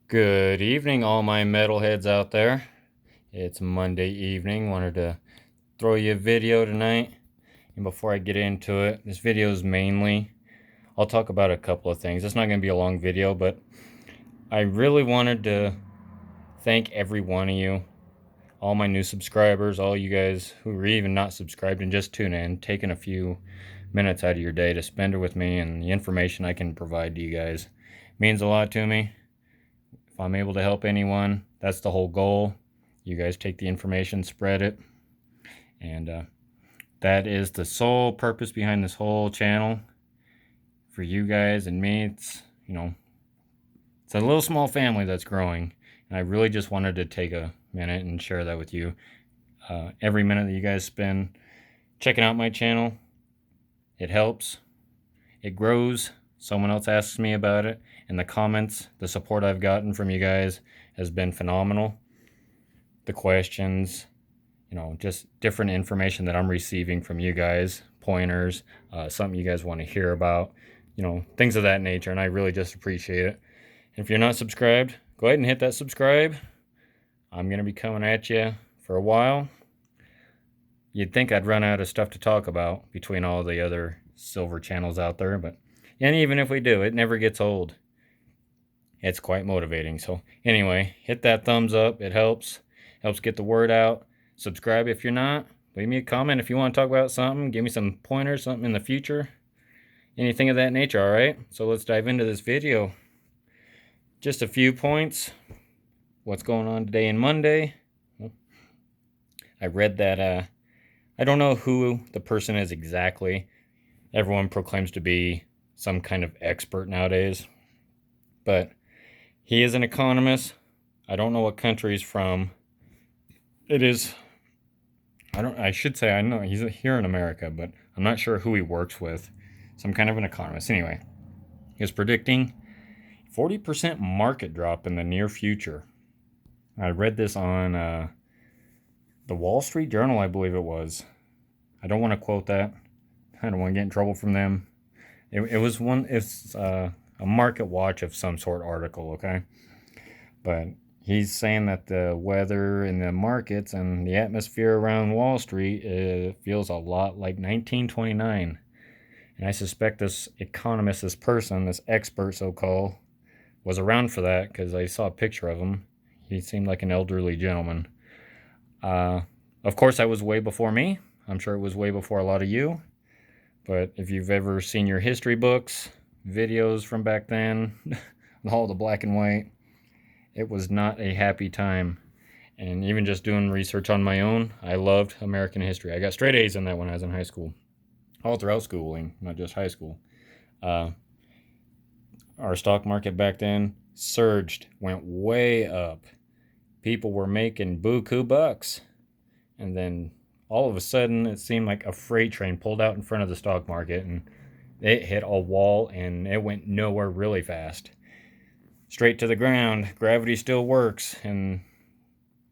Good evening, all my metalheads out there. It's Monday evening. Wanted to throw you a video tonight. And before I get into it, this video is mainly, I'll talk about a couple of things. It's not going to be a long video, but I really wanted to thank every one of you, all my new subscribers, all you guys who are even not subscribed and just tune in, taking a few minutes out of your day to spend it with me, and the information I can provide to you guys means a lot to me. If I'm able to help anyone, that's the whole goal. You guys take the information, spread it, and that is the sole purpose behind this whole channel. For you guys and me, it's a little small family that's growing, and I really just wanted to take a minute and share that with you. Every minute that you guys spend checking out my channel, it helps, it grows. Someone else asks me about it, and the comments, the support I've gotten from you guys has been phenomenal. The questions, just different information that I'm receiving from you guys, pointers, something you guys want to hear about, things of that nature, and I really just appreciate it. And if you're not subscribed, go ahead and hit that subscribe. I'm going to be coming at you for a while. You'd think I'd run out of stuff to talk about between all the other silver channels out there, and even if we do, it never gets old. It's quite motivating. So anyway, hit that thumbs up. It helps get the word out. Subscribe if you're not. Leave me a comment if you want to talk about something. Give me some pointers, something in the future. Anything of that nature, all right? So let's dive into this video. Just a few points. What's going on today and Monday? I read that, I don't know who the person is exactly. Everyone proclaims to be some kind of expert nowadays. But he is an economist. I don't know what country he's from. It is, I should say I know he's here in America, but I'm not sure who he works with. Some kind of an economist. Anyway, he was predicting 40% market drop in the near future. I read this on the Wall Street Journal, I believe it was. I don't want to quote that. I don't want to get in trouble from them. It's a market watch of some sort article, okay? But he's saying that the weather in the markets and the atmosphere around Wall Street feels a lot like 1929. And I suspect this economist, this person, this expert so-called, was around for that because I saw a picture of him. He seemed like an elderly gentleman. Of course, that was way before me. I'm sure it was way before a lot of you. But if you've ever seen your history books, videos from back then, all the black and white, it was not a happy time. And even just doing research on my own, I loved American history. I got straight A's in that when I was in high school. All throughout schooling, not just high school. Our stock market back then surged, went way up. People were making buku bucks. And then all of a sudden, it seemed like a freight train pulled out in front of the stock market and it hit a wall and it went nowhere really fast. Straight to the ground. Gravity still works. And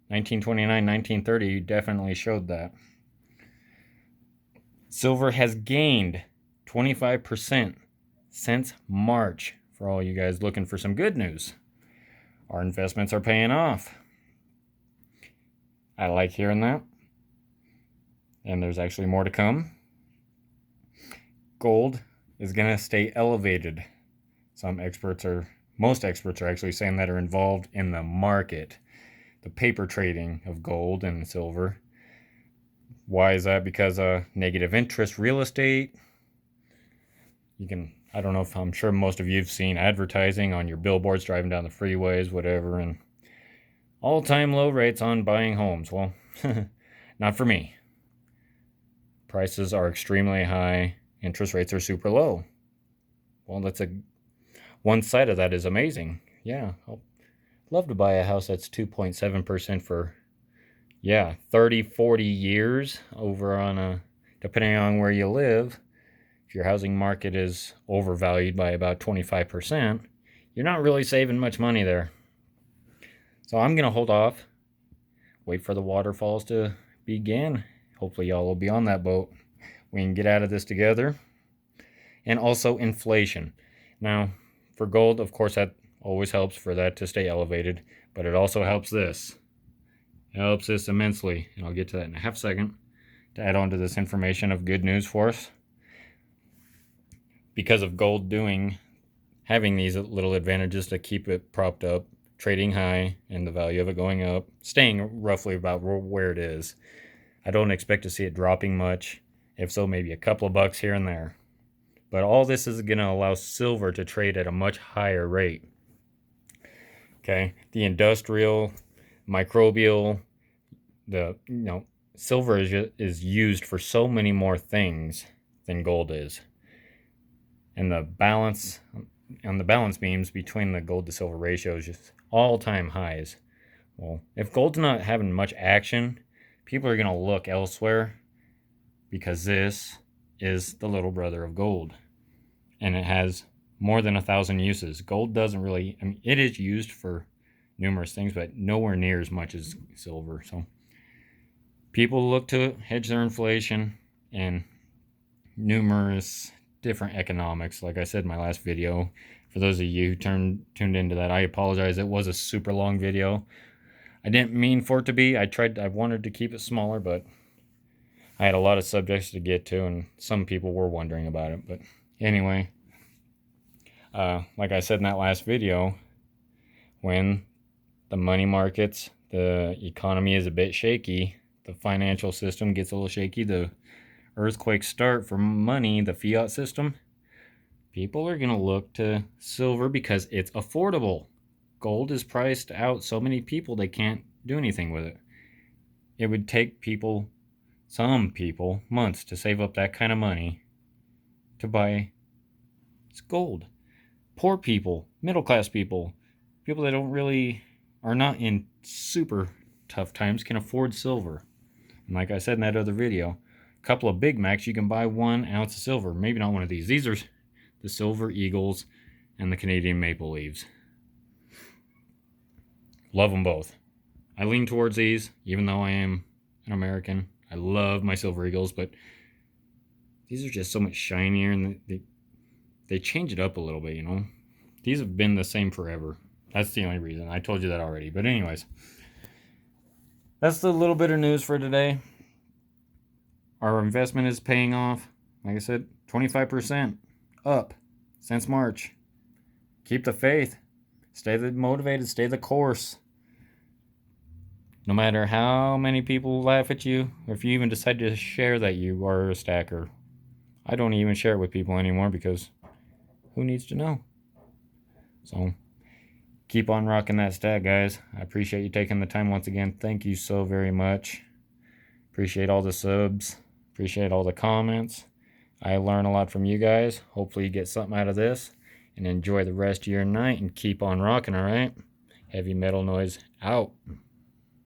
1929, 1930 definitely showed that. Silver has gained 25% since March. For all you guys looking for some good news, our investments are paying off. I like hearing that. And there's actually more to come. Gold is going to stay elevated. Most experts are actually saying that are involved in the market, the paper trading of gold and silver. Why is that? Because negative interest real estate. I don't know if I'm sure most of you have seen advertising on your billboards driving down the freeways, whatever, and all-time low rates on buying homes. Well, not for me. Prices are extremely high. Interest rates are super low. Well, one side of that is amazing. Yeah, I'd love to buy a house that's 2.7% for, 30, 40 years over depending on where you live. If your housing market is overvalued by about 25%, you're not really saving much money there. So I'm going to hold off, wait for the waterfalls to begin. Hopefully y'all will be on that boat. We can get out of this together. And also inflation. Now, for gold, of course, that always helps for that to stay elevated, but it also helps this. It helps this immensely, and I'll get to that in a half second to add on to this information of good news for us. Because of gold having these little advantages to keep it propped up, trading high, and the value of it going up, staying roughly about where it is. I don't expect to see it dropping much. If so, maybe a couple of bucks here and there. But all this is going to allow silver to trade at a much higher rate. Okay, the industrial, microbial, silver is used for so many more things than gold is. And the balance beams between the gold to silver ratio is just all-time highs. Well, if gold's not having much action, people are going to look elsewhere, because this is the little brother of gold. And it has more than 1,000 uses. Gold doesn't really, it is used for numerous things, but nowhere near as much as silver. So people look to hedge their inflation and numerous different economics. Like I said in my last video, for those of you who tuned into that, I apologize. It was a super long video. I didn't mean for it to be. I wanted to keep it smaller, but I had a lot of subjects to get to, and some people were wondering about it. But anyway, like I said in that last video, when the money markets, the economy is a bit shaky, the financial system gets a little shaky, the earthquakes start for money, the fiat system, people are going to look to silver because it's affordable. Gold is priced out so many people they can't do anything with it. It would take some people, months to save up that kind of money to buy gold. Poor people, middle class people that are not in super tough times can afford silver. And like I said in that other video, a couple of Big Macs, you can buy 1 ounce of silver. Maybe not one of these. These are the Silver Eagles and the Canadian Maple Leaves. Love them both. I lean towards these, even though I am an American. I love my Silver Eagles, but these are just so much shinier, and they change it up a little bit, These have been the same forever. That's the only reason. I told you that already. But anyways, that's the little bit of news for today. Our investment is paying off. Like I said, 25% up since March. Keep the faith. Stay motivated. Stay the course. No matter how many people laugh at you, or if you even decide to share that you are a stacker. I don't even share it with people anymore because who needs to know? So keep on rocking that stack, guys. I appreciate you taking the time once again. Thank you so very much. Appreciate all the subs. Appreciate all the comments. I learn a lot from you guys. Hopefully you get something out of this. And enjoy the rest of your night and keep on rocking, all right? Heavy Metal Noise out.